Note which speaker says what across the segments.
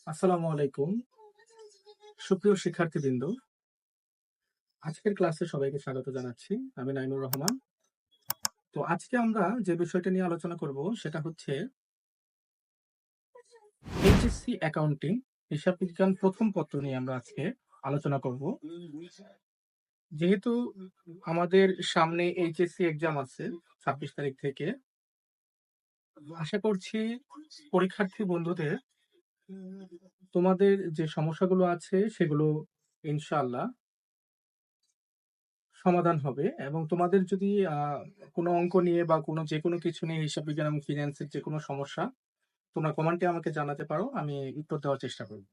Speaker 1: আসসালামু আলাইকুম। সুপ্রিয় শিক্ষার্থীবৃন্দ, আজকের ক্লাসে সবাইকে স্বাগত জানাচ্ছি। আমি নাইমুর রহমান। তো আজকে আমরা যে বিষয়টা নিয়ে আলোচনা করব সেটা হচ্ছে এইচএসসি অ্যাকাউন্টিং হিসাব বিজ্ঞান প্রথম পত্র নিয়ে আমরা আজকে আলোচনা করব। যেহেতু আমাদের সামনে এইচএসসি এক্সাম আছে 26 তারিখ থেকে, আশা করছি পরীক্ষার্থী বন্ধুদের তোমাদের যে সমস্যাগুলো আছে সেগুলো ইনশাআল্লাহ সমাধান হবে এবং তোমাদের যদি কোনো অঙ্ক নিয়ে বা যেকোনো কিছু নিয়ে হিসাব বিজ্ঞান এবং ফিন্যান্সের যে কোনো সমস্যা তোমরা কমেন্টে আমাকে জানাতে পারো, আমি উত্তর দেওয়ার চেষ্টা করব।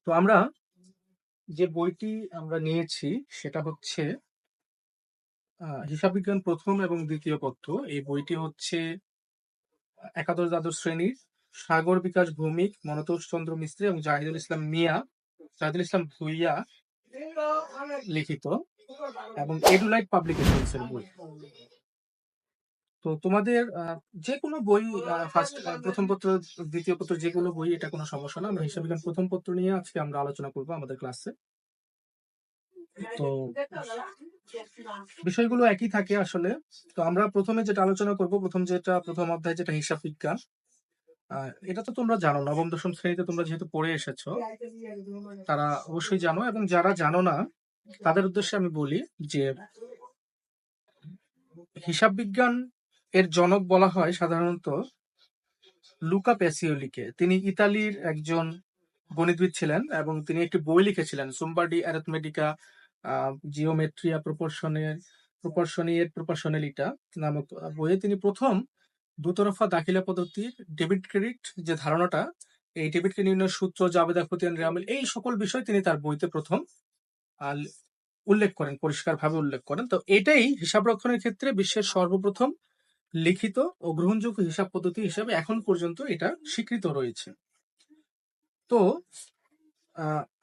Speaker 1: তো আমরা যে বইটি আমরা নিয়েছি সেটা হচ্ছে হিসাব বিজ্ঞান প্রথম এবং দ্বিতীয় পত্র। এই বইটি হচ্ছে একাদশ দ্বাদশ শ্রেণীর সাগর বিকাশ ভৌমিক, মনতোষ চন্দ্র মিস্ত্রি এবং জাহিদুল ইসলাম ভুইয়া লিখিত এবং এডুলাইট পাবলিকেশনস এর বই। তো তোমাদের যে কোনো বই, প্রথম পত্র দ্বিতীয় পত্র যে কোনো বই, এটা কোনো সমস্যা না। আমরা হিসাব বিজ্ঞান প্রথম পত্র নিয়ে আজকে আমরা আলোচনা করব আমাদের ক্লাসে। তো বিষয়গুলো একই থাকে আসলে। তো আমরা প্রথমে যেটা আলোচনা করব, প্রথম অধ্যায় যেটা হিসাব বিজ্ঞান, এটা তো তোমরা জানো, নবম দশম শ্রেণীতে তোমরা যেহেতু পড়ে এসেছো তারা অবশ্যই জানো, এবং যারা জানো না তাদের উদ্দেশ্যে আমি বলি যে হিসাব বিজ্ঞান এর জনক বলা হয় সাধারণত লুকা প্যাসিওলিকে। তিনি ইতালির একজন গণিতবিদ ছিলেন এবং তিনি একটি বই লিখেছিলেন, সুম্বা ডি অ্যারিথমেটিকা জিওমেট্রিয়া প্রপরশনিয়েট নামক বইয়ে তিনি প্রথম দুতরফা দাখিলা পদ্ধতির ডেবিট ক্রেডিট যে ধারণাটা, এই ডেবিট ক্রেডিট নির্ণয়ের সূত্র, জাবেদা খতিয়ান রেওয়ামিল, এই সকল বিষয় তিনি তার বইতে প্রথম উল্লেখ করেন, পরিষ্কারভাবে উল্লেখ করেন। তো এটাই হিসাব রক্ষণের ক্ষেত্রে বিশ্বের সর্বপ্রথম লিখিত ও গ্রহণযোগ্য হিসাব পদ্ধতি হিসেবে এখন পর্যন্ত এটা স্বীকৃত রয়েছে। তো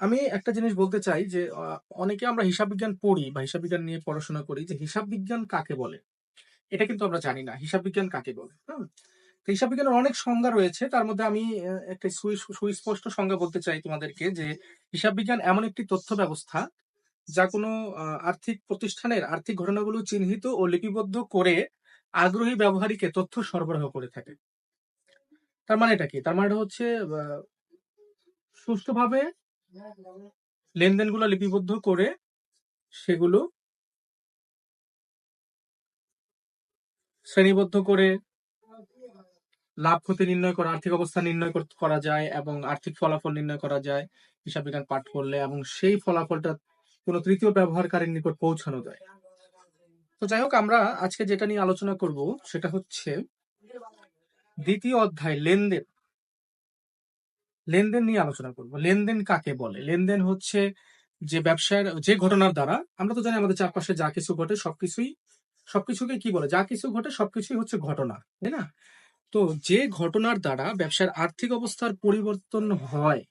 Speaker 1: আমি একটা জিনিস বলতে চাই যে অনেকে আমরা হিসাব বিজ্ঞান পড়ি বা হিসাব বিজ্ঞান নিয়ে পড়াশোনা করি, যে হিসাব বিজ্ঞান কাকে বলে এটা কিন্তু আমরা জানি না। হিসাব বিজ্ঞান কাকে বলে? তো হিসাব বিজ্ঞানের অনেক সংজ্ঞা রয়েছে, তার মধ্যে আমি একটা সুস্পষ্ট সংজ্ঞা বলতে চাই তোমাদেরকে, যে হিসাব বিজ্ঞান এমন একটি তথ্য ব্যবস্থা যা কোনো আর্থিক প্রতিষ্ঠানের আর্থিক ঘটনাগুলো চিহ্নিত ও লিপিবদ্ধ করে আগ্রহী ব্যবহারীকে তথ্য সরবরাহ করে থাকে। তার মানে এটা কি? তার মানে হচ্ছে সুষ্ঠুভাবে লেনদেনগুলো লিপিবদ্ধ করে সেগুলো শ্রেণীবদ্ধ করে লাভ ক্ষতি নির্ণয় করা, আর্থিক অবস্থা নির্ণয় করা যায় এবং আর্থিক ফলাফল নির্ণয় করা যায় হিসাব বিজ্ঞান পাঠ করলে, এবং সেই ফলাফলটা কোনো তৃতীয় ব্যবহারকারীর নিকট পৌঁছানো যায়। তো যাই হোক, আমরা আজকে যেটা নিয়ে আলোচনা করব সেটা হচ্ছে দ্বিতীয় অধ্যায় লেনদেন। লেনদেন নিয়ে আলোচনা করব। লেনদেন কাকে বলে? লেনদেন হচ্ছে যে ব্যবসার যে ঘটনার দ্বারা, আমরা তো জানি আমাদের চারপাশে যা কিছু ঘটে সবকিছুকে কি বলে? যা কিছু ঘটে সবকিছুই হচ্ছে ঘটনা, তাই না? তো যে ঘটনার দ্বারা ব্যবসার আর্থিক অবস্থার পরিবর্তন হয়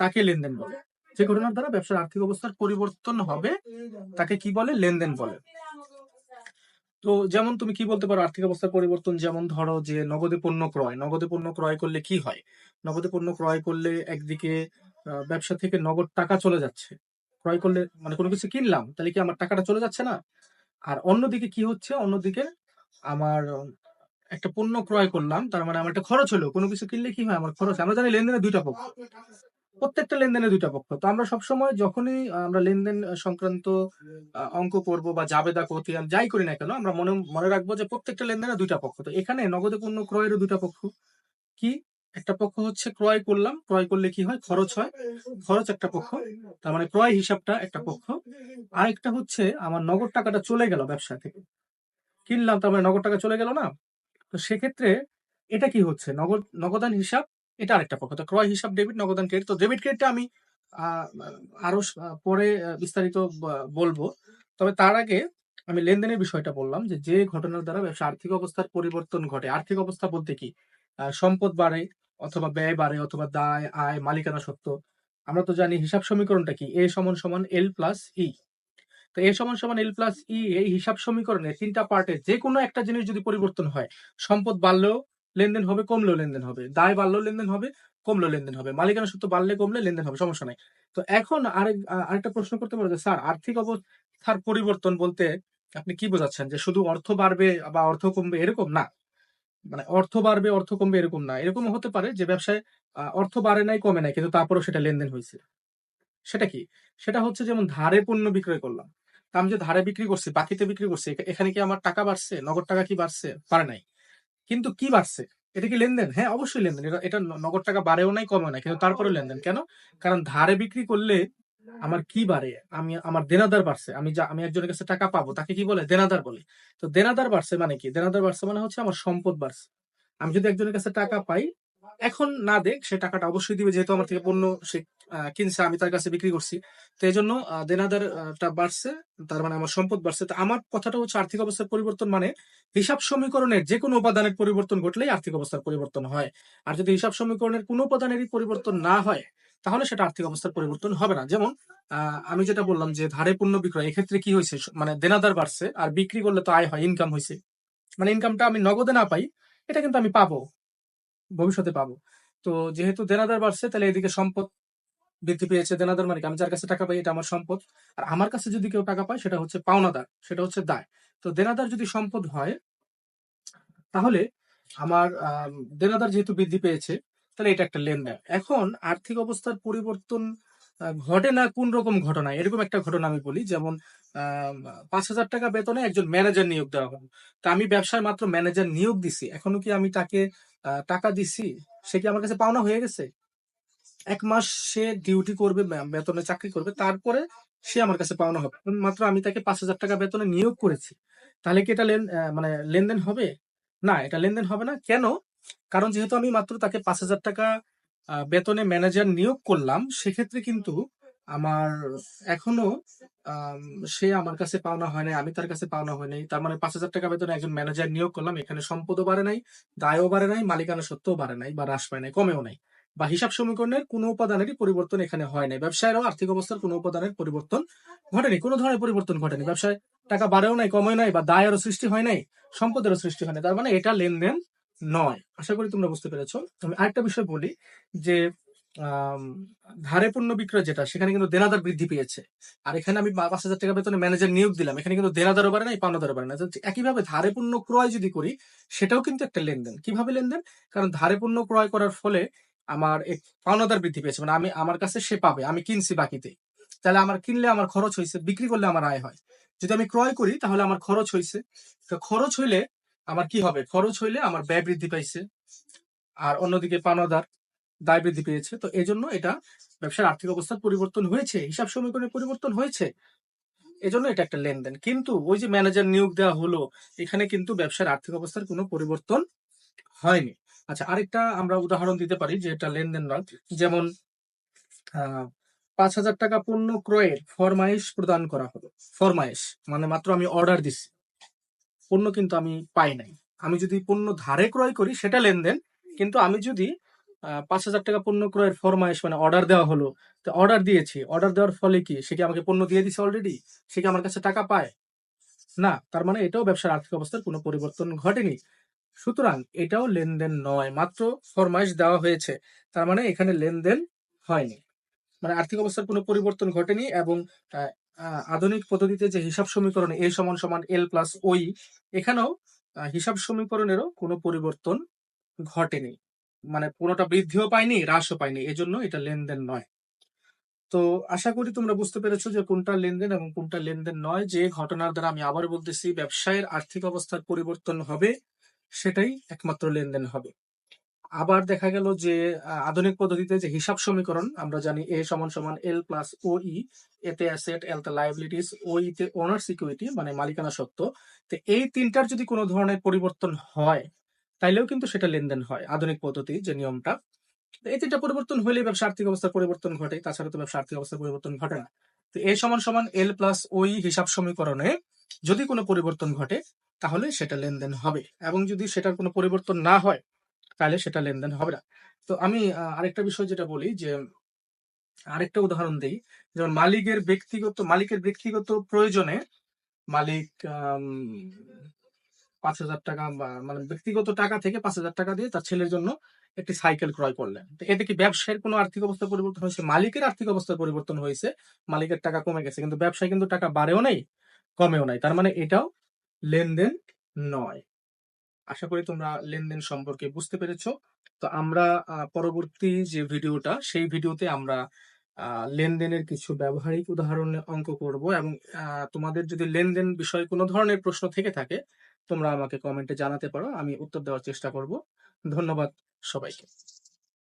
Speaker 1: তাকে লেনদেন বলে। যে ঘটনার দ্বারা ব্যবসার আর্থিক অবস্থার পরিবর্তন হবে তাকে কি বলে? লেনদেন বলে। তো যেমন তুমি কি বলতে পারো আর্থিক অবস্থার পরিবর্তন? যেমন ধরো যে নগদে পণ্য ক্রয় করলে কি হয়? নগদে পণ্য ক্রয় করলে একদিকে ব্যবসা থেকে নগদ টাকা চলে যাচ্ছে। ক্রয় করলে মানে কোনো কিছু কিনলাম, তাহলে কি আমার টাকাটা চলে যাচ্ছে না? আর অন্যদিকে কি হচ্ছে? অন্যদিকে আমার একটা পণ্য ক্রয় করলাম, তার মানে আমার একটা খরচ হলো। কোনো কিছু কিনলে কি হয়? আমার খরচ। আমরা জানি লেনদেনের দুইটা পক্ষ, প্রত্যেকটা লেনদেনের দুইটা পক্ষ। তো আমরা সবসময় যখনই আমরা লেনদেন সংক্রান্ত অঙ্ক করব বা জাবেদা খতিয়ান যাই করি না কেন, আমরা মনে মনে রাখবো যে প্রত্যেকটা লেনদেনের দুইটা পক্ষ। তো এখানে নগদে পণ্য ক্রয়েরও দুইটা পক্ষ। কি? একটা পক্ষ হচ্ছে ক্রয় করলাম, ক্রয় করলে কি হয়? খরচ হয়, খরচ একটা পক্ষ, তার মানে ক্রয় হিসাবটা একটা পক্ষ। আরেকটা হচ্ছে আমার নগদ টাকাটা চলে গেল, ব্যবসা থেকে কিনলাম, তার মানে নগদ টাকা চলে গেল না? তো সেক্ষেত্রে এটা কি হচ্ছে? নগদান হিসাব, এটা আরেকটা পক্ষ। তো ক্রয় হিসাব ডেবিট, নগদান ক্রেডিট। তো ডেবিট ক্রেডিটটা আমি আহ, আরো পরে বিস্তারিত বলবো। তবে তার আগে আমি লেনদেনের বিষয়টা বললাম, যে যে ঘটনার দ্বারা ব্যবসা আর্থিক অবস্থার পরিবর্তন ঘটে। আর্থিক অবস্থা বলতে কি? সম্পদ বাড়ে অথবা ব্যয় বাড়ে অথবা দায় আয় মালিকানা সত্ত্ব। আমরা তো জানি হিসাব সমীকরণটা কি? এ সমান সমান এল প্লাস ই। তো এ সমান সমান এল প্লাস ই, এই হিসাব সমীকরণে তিনটা পার্টে যে কোনো একটা জিনিস যদি পরিবর্তন হয়, সম্পদ বাড়লেও লেনদেন হবে, কমলেও লেনদেন হবে, দায় বাড়লেও লেনদেন হবে, কমলেও লেনদেন হবে, মালিকানা সত্ত্ব বাড়লে কমলে লেনদেন হবে, সমস্যা নাই। তো এখন আরেকটা প্রশ্ন করতে পারো যে স্যার আর্থিক অবস্থার পরিবর্তন বলতে আপনি কি বোঝাচ্ছেন, যে শুধু অর্থ বাড়বে বা অর্থ কমবে এরকম না? মানে অর্থ বাড়বে অর্থ কমবে এরকম না, এরকম হতে পারে যে ব্যবসায় অর্থ বাড়ে নাই কমে নাই কিন্তু তারপরেও সেটা লেনদেন হয়েছে। সেটা কি? সেটা হচ্ছে যেমন ধারে পণ্য বিক্রয় করলাম। তা আমি যে ধারে বিক্রি করছি, বাকিতে বিক্রি করছি, এখানে কি আমার টাকা বাড়ছে? নগদ টাকা কি বাড়ছে? বাড়ে নাই। কিন্তু কি বাড়ছে? এটা কি লেনদেন? হ্যাঁ, অবশ্যই লেনদেন। এটা নগদ টাকা বাড়েও নাই, কমেও নাই। কিন্তু তারপরেও লেনদেন। কেন? কারণ ধারে বিক্রি করলে আমার কি বাড়ে? আমার দেনাদার বাড়ছে। আমি একজনের কাছে টাকা পাবো, তাকে কি বলে? দেনাদার বলে। তো দেনাদার বাড়ছে মানে কি? দেনাদার বাড়ছে মানে হচ্ছে আমার সম্পদ বাড়ছে। আমি যদি একজনের কাছে টাকা পাই, এখন না দেখ, সে টাকাটা অবশ্যই দিবে, যেহেতু আমার থেকে পণ্য সে কিনছে, আমি তার কাছে বিক্রি করছি। তো এজন্য দেনাদার টা বাড়ছে, তার মানে আমার সম্পদ বাড়ছে। তো আমার কথাটা হচ্ছে আর্থিক অবস্থার পরিবর্তন মানে হিসাব সমীকরণের যে কোনো উপাদানের পরিবর্তন ঘটলেই আর্থিক অবস্থার পরিবর্তন হয়। আর যদি হিসাব সমীকরণের কোনো উপাদানেরই পরিবর্তন না হয়, তাহলে সেটা আর্থিক অবস্থার পরিবর্তন হবে না। যেমন আমি যেটা বললাম যে ধারে পণ্য বিক্রয়, এক্ষেত্রে কি হয়েছে, মানে দেনাদার বাড়ছে, আর বিক্রি করলে তো আয় হয়, ইনকাম হয়েছে। মানে ইনকামটা আমি নগদে না পাই, এটা কিন্তু আমি পাবো, ভবিষ্যতে পাবো। তো যেহেতু দেনাদার বাড়ছে, তাহলে এদিকে সম্পদ বৃদ্ধি পেয়েছে। দেনাদার মানে কি? আমি যার কাছে টাকা পাই এটা আমার সম্পদ। আর আমার কাছে যদি কেউ টাকা পায় সেটা হচ্ছে পাওনাদার, সেটা হচ্ছে দায়। তো দেনাদার যদি সম্পদ হয়, তাহলে আমার দেনাদার যেহেতু বৃদ্ধি পেয়েছে, তাহলে এটা একটা লেনদেন। এখন আর্থিক অবস্থার পরিবর্তন ঘটে না কোন রকম ঘটনা, এরকম একটা ঘটনা আমি বলি। যেমন 5,000 টাকা বেতনে একজন ম্যানেজার নিয়োগ দেওয়া হলো। তা আমি ব্যবসায় মাত্র ম্যানেজার নিয়োগ দিছি, এখনো কি আমি তাকে টাকা দিছি? সে কি আমার কাছে পাওনা হয়ে গেছে? 1 মাস সে ডিউটি করবে, বেতনে চাকরি করবে, তারপরে সে আমার কাছে পাওনা হবে। মাত্র আমি তাকে 5,000 টাকা বেতনে নিয়োগ করেছি। তাহলে কি এটা মানে লেনদেন হবে? না, এটা লেনদেন হবে না। কেন? কারণ যেহেতু আমি মাত্র তাকে 5,000 টাকা বেতনে ম্যানেজার নিয়োগ করলাম, সেক্ষেত্রে কিন্তু আমার এখনো আম, সে আমার কাছে পাওনা হয় নাই, আমি তার কাছে পাওনা হয় নাই। তার মানে 5,000 টাকা বেতনে একজন ম্যানেজার নিয়োগ করলাম, এখানে সম্পদও বাড়ে নাই, দায়ও বাড়ে নাই, মালিকানা সত্ত্বও বাড়ে নাই বা হ্রাস পায় নাই, কমেও নাই। বা হিসাব সমীকরণের কোনো উপাদানেরই পরিবর্তন এখানে হয় নাই। ব্যবসায়েরও আর্থিক অবস্থার কোনো উপাদানের পরিবর্তন ঘটেনি, কোনো ধরনের পরিবর্তন ঘটেনি। ব্যবসায় টাকা বাড়েও নাই, কমেও নাই, বা দায়েরও সৃষ্টি হয় নাই, সম্পদেরও সৃষ্টি হয় নাই। তার মানে এটা লেনদেন নয়। আশা করি তোমরা বুঝতে পেরেছো। আমি আরেকটা বিষয় বলি যে আম, ধারে পণ্য বিক্রয় যেটা, সেখানে কিন্তু দেনাদার বৃদ্ধি পেয়েছে। আর এখানে আমি 5,000 টাকা বেতনে ম্যানেজার নিয়োগ দিলাম, এখানে কিন্তু দেনাদারও বাড়ে নাই, পাওনাদারও বাড়ে না। তো একইভাবে ধারে পণ্য ক্রয় যদি করি, সেটাও কিন্তু একটা লেনদেন। কিভাবে লেনদেন? কারণ ধারে পণ্য ক্রয় করার ফলে আমার এক পাওনাদার বৃদ্ধি পেয়েছে, মানে আমার কাছে সে পাবে, আমি কিনছি বাকিতে। তাহলে আমার কিনলে আমার খরচ হয়েছে, বিক্রি করলে আমার আয় হয়। যদি আমি ক্রয় করি তাহলে আমার খরচ হয়েছে। তো খরচ হইলে আমার কি হবে? খরচ হইলে আমার ব্যয় বৃদ্ধি পাইছে, আর অন্যদিকে পাওনাদার দায় বৃদ্ধি পেয়েছে। তো এজন্য এটা ব্যবসার আর্থিক অবস্থার পরিবর্তন হয়েছে, হিসাব সমীকরণের পরিবর্তন হয়েছে, এজন্য এটা একটা লেনদেন। কিন্তু ওই যে ম্যানেজার নিয়োগ দেওয়া হলো, এখানে কিন্তু ব্যবসার আর্থিক অবস্থার কোনো পরিবর্তন হয়নি। আচ্ছা, আরেকটা আমরা উদাহরণ দিতে পারি যে এটা লেনদেন নয়। যেমন 5,000 টাকা পণ্য ক্রয়ের ফরমাইশ প্রদান করা হলো। ফরমাইশ মানে মাত্র আমি অর্ডার দিচ্ছি, পণ্য কিন্তু আমি পাই নাই। আমি যদি পণ্য ধারে ক্রয় করি সেটা লেনদেন। কিন্তু আমি যদি 5,000 টাকা পণ্য ক্রয়ের ফরমাইশ মানে অর্ডার দেওয়া হলো, তো অর্ডার দিয়েছি, অর্ডার দেওয়ার ফলে কি সে কি আমাকে পণ্য দিয়ে দিছে অলরেডি? সে কি আমার কাছে টাকা পায়? না। তার মানে এটাও ব্যবসার আর্থিক অবস্থার কোনো পরিবর্তন ঘটেনি। সুতরাং এটাও লেনদেন নয়, মাত্র ফরমাইশ দেওয়া হয়েছে, তার মানে এখানে লেনদেন হয়নি। মানে আর্থিক অবস্থার কোনো পরিবর্তন ঘটেনি। এবং আহ, আধুনিক পদ্ধতিতে যে হিসাব সমীকরণে এ সমান সমান এল প্লাস ওই, এখানেও হিসাব সমীকরণেরও কোনো পরিবর্তন ঘটেনি। মানে কোনোটা বৃদ্ধিও পায়নি, হ্রাসও পায়নি, এজন্য এটা লেনদেন নয়। তো আশা করি তোমরা বুঝতে পেরেছো যে কোনটা লেনদেন এবং কোনটা লেনদেন নয়। যে ঘটনার দ্বারা, আমি আবার বলতেছি, ব্যবসায়ের আর্থিক অবস্থার পরিবর্তন হবে, সেটাই একমাত্র লেনদেন হবে। আবার দেখা গেল যে আধুনিক পদ্ধতিতে যে হিসাব সমীকরণ, আমরা জানি এ সমান সমান এল প্লাস ও ই, এতে অ্যাসেট, এল তে লায়াবিলিটিস, ও ই তে ওনার্স ইকুইটি মানে মালিকানা সত্ত্ব। তো এই তিনটার যদি কোনো ধরনের পরিবর্তন হয়, তাইলেও কিন্তু সেটা লেনদেন হয়, আধুনিক পদ্ধতি যে নিয়মটা। তো এই তিনটা পরিবর্তন হলে ব্যবসা আর্থিক অবস্থার পরিবর্তন ঘটে, তাছাড়া তো ব্যবসা আর্থিক অবস্থার পরিবর্তন ঘটে না। তো এ সমান সমান এল প্লাস ওই হিসাব সমীকরণে যদি কোনো পরিবর্তন ঘটে, তাহলে সেটা লেনদেন হবে। এবং যদি সেটার কোনো পরিবর্তন না হয়, তাহলে সেটা লেনদেন হবে না। তো আমি আরেকটা বিষয় যেটা বলি যে, আরেকটা উদাহরণ দিই। যেমন মালিকের ব্যক্তিগত প্রয়োজনে মালিক 5,000 টাকা মানে ব্যক্তিগত টাকা থেকে 5,000 টাকা দিয়ে তার ছেলের জন্য একটি সাইকেল ক্রয় করলেন। তো এতে কি ব্যবসায়ের কোনো আর্থিক অবস্থার পরিবর্তন হয়েছে? মালিকের আর্থিক অবস্থার পরিবর্তন হয়েছে। মালিকের টাকা কমে গেছে। কিন্তু ব্যবসায় কিন্তু টাকা বাড়েও নাই, কমেও নাই। তার মানে এটাও লেনদেন নয়। আশা করি তোমরা লেনদেন সম্পর্কে বুঝতে পেরেছো। তো আমরা পরবর্তী যে ভিডিওটা, সেই ভিডিওতে আমরা লেনদেনের কিছু ব্যবহারিক উদাহরণে অঙ্ক করব এবং তোমাদের যদি লেনদেন বিষয়ে কোনো ধরনের প্রশ্ন থেকে থাকে তোমরা আমাকে কমেন্টে জানাতে পারো, আমি উত্তর দেওয়ার চেষ্টা করব। ধন্যবাদ সবাইকে।